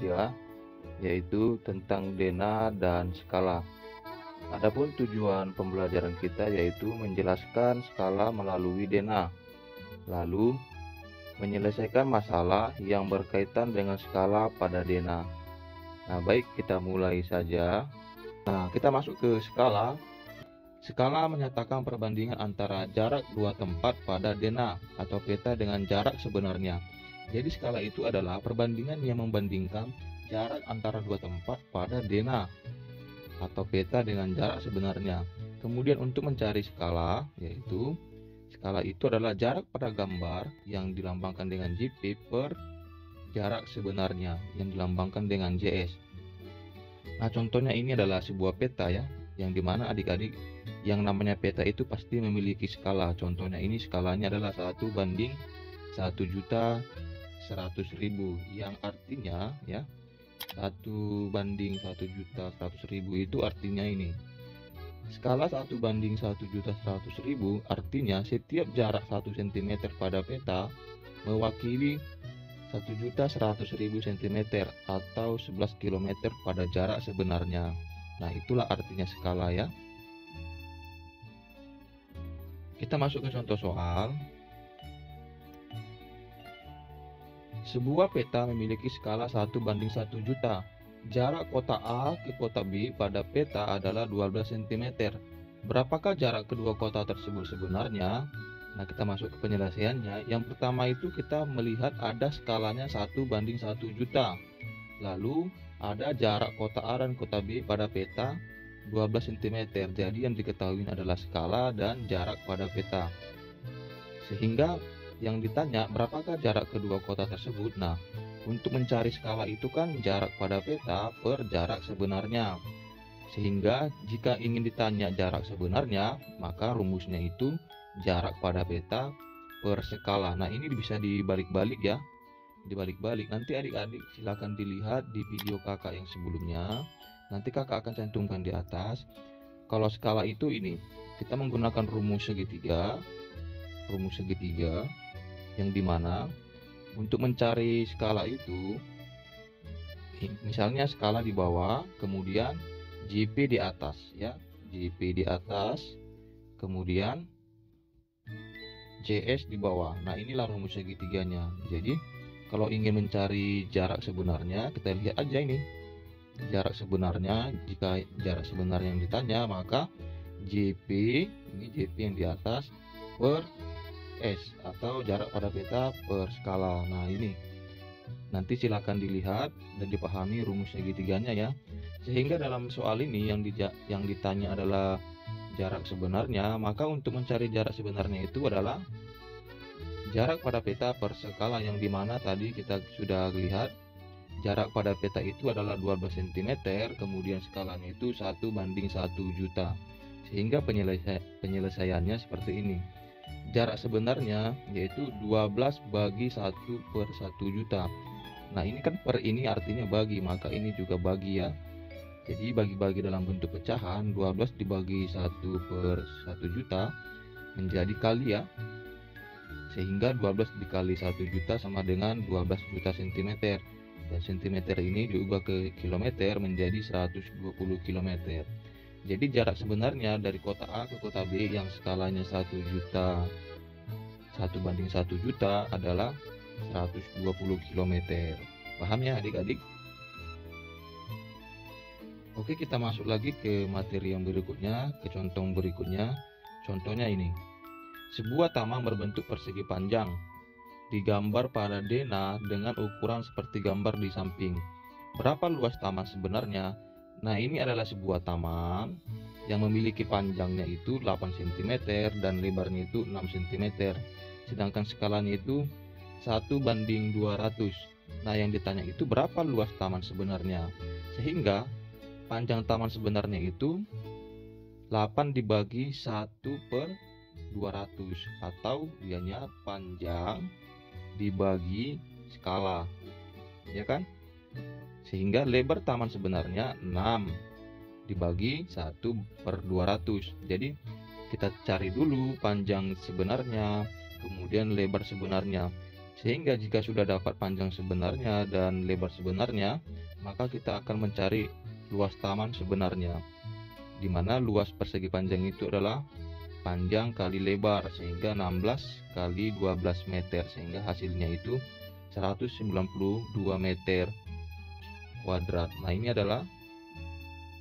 3, yaitu tentang dena dan skala. Adapun tujuan pembelajaran kita yaitu menjelaskan skala melalui dena, lalu menyelesaikan masalah yang berkaitan dengan skala pada dena. Nah, baik, kita mulai saja. Nah, kita masuk ke skala. Skala menyatakan perbandingan antara jarak dua tempat pada dena atau peta dengan jarak sebenarnya. Jadi skala itu adalah perbandingan yang membandingkan jarak antara dua tempat pada dena atau peta dengan jarak sebenarnya. Kemudian untuk mencari skala, yaitu skala itu adalah jarak pada gambar yang dilambangkan dengan JP per jarak sebenarnya yang dilambangkan dengan JS. Nah, contohnya ini adalah sebuah peta ya, yang dimana adik-adik yang namanya peta itu pasti memiliki skala. Contohnya ini skalanya adalah 1/100.000, yang artinya ya 1/100.000 itu artinya ini. Skala 1/100.000 artinya setiap jarak 1 cm pada peta mewakili 1.100.000 cm atau 11 km pada jarak sebenarnya. Nah, itulah artinya skala ya. Kita masuk ke contoh soal. Sebuah peta memiliki skala 1/1 juta. Jarak kota A ke kota B pada peta adalah 12 cm. Berapakah jarak kedua kota tersebut sebenarnya? Nah, kita masuk ke penyelesaiannya. Yang pertama itu kita melihat ada skalanya 1/1 juta. Lalu ada jarak kota A dan kota B pada peta 12 cm. Jadi yang diketahui adalah skala dan jarak pada peta. Sehingga yang ditanya berapakah jarak kedua kota tersebut. Nah, untuk mencari skala itu kan jarak pada peta per jarak sebenarnya. Sehingga jika ingin ditanya jarak sebenarnya, maka rumusnya itu jarak pada peta per skala. Nah, ini bisa dibalik-balik ya. Dibalik-balik. Nanti adik-adik silakan dilihat di video kakak yang sebelumnya. Nanti kakak akan cantumkan di atas. Kalau skala itu ini, kita menggunakan rumus segitiga yang dimana untuk mencari skala itu, misalnya skala di bawah, kemudian JP di atas ya, JP di atas, kemudian JS di bawah. Nah, inilah rumus segitiganya. Jadi kalau ingin mencari jarak sebenarnya, kita lihat aja ini jarak sebenarnya. Jika jarak sebenarnya yang ditanya, maka JP, ini JP yang di atas per S atau jarak pada peta per skala. Nah, ini nanti silakan dilihat dan dipahami rumus segitiganya ya. Sehingga dalam soal ini yang ditanya adalah jarak sebenarnya, maka untuk mencari jarak sebenarnya itu adalah jarak pada peta per skala, yang dimana tadi kita sudah lihat jarak pada peta itu adalah 12 cm, kemudian skalanya itu 1/1 juta. Sehingga penyelesaiannya seperti ini. Jarak sebenarnya yaitu 12/1/1 juta. Nah, ini kan per ini artinya bagi, maka ini juga bagi ya. Jadi bagi-bagi dalam bentuk pecahan, 12 dibagi 1/1 juta menjadi kali ya. Sehingga 12 dikali 1 juta sama dengan 12 juta cm. Dan cm ini diubah ke kilometer menjadi 120 km. Jadi jarak sebenarnya dari kota A ke kota B yang skalanya 1 juta, 1/1 juta adalah 120 km. Paham ya adik-adik? Oke, kita masuk lagi ke materi yang berikutnya, ke contoh berikutnya. Contohnya ini. Sebuah taman berbentuk persegi panjang digambar pada dena dengan ukuran seperti gambar di samping. Berapa luas taman sebenarnya? Nah, ini adalah sebuah taman yang memiliki panjangnya itu 8 cm dan lebarnya itu 6 cm. Sedangkan skalanya itu 1/200. Nah, yang ditanya itu berapa luas taman sebenarnya. Sehingga panjang taman sebenarnya itu 8 dibagi 1/200, atau dianya panjang dibagi skala, ya kan? Sehingga lebar taman sebenarnya 6 dibagi 1/200. Jadi kita cari dulu panjang sebenarnya, kemudian lebar sebenarnya. Sehingga jika sudah dapat panjang sebenarnya dan lebar sebenarnya, maka kita akan mencari luas taman sebenarnya, di mana luas persegi panjang itu adalah panjang kali lebar, sehingga 16 kali 12 meter, sehingga hasilnya itu 192 meter kuadrat. Nah, ini adalah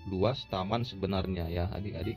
luas taman sebenarnya ya adik-adik.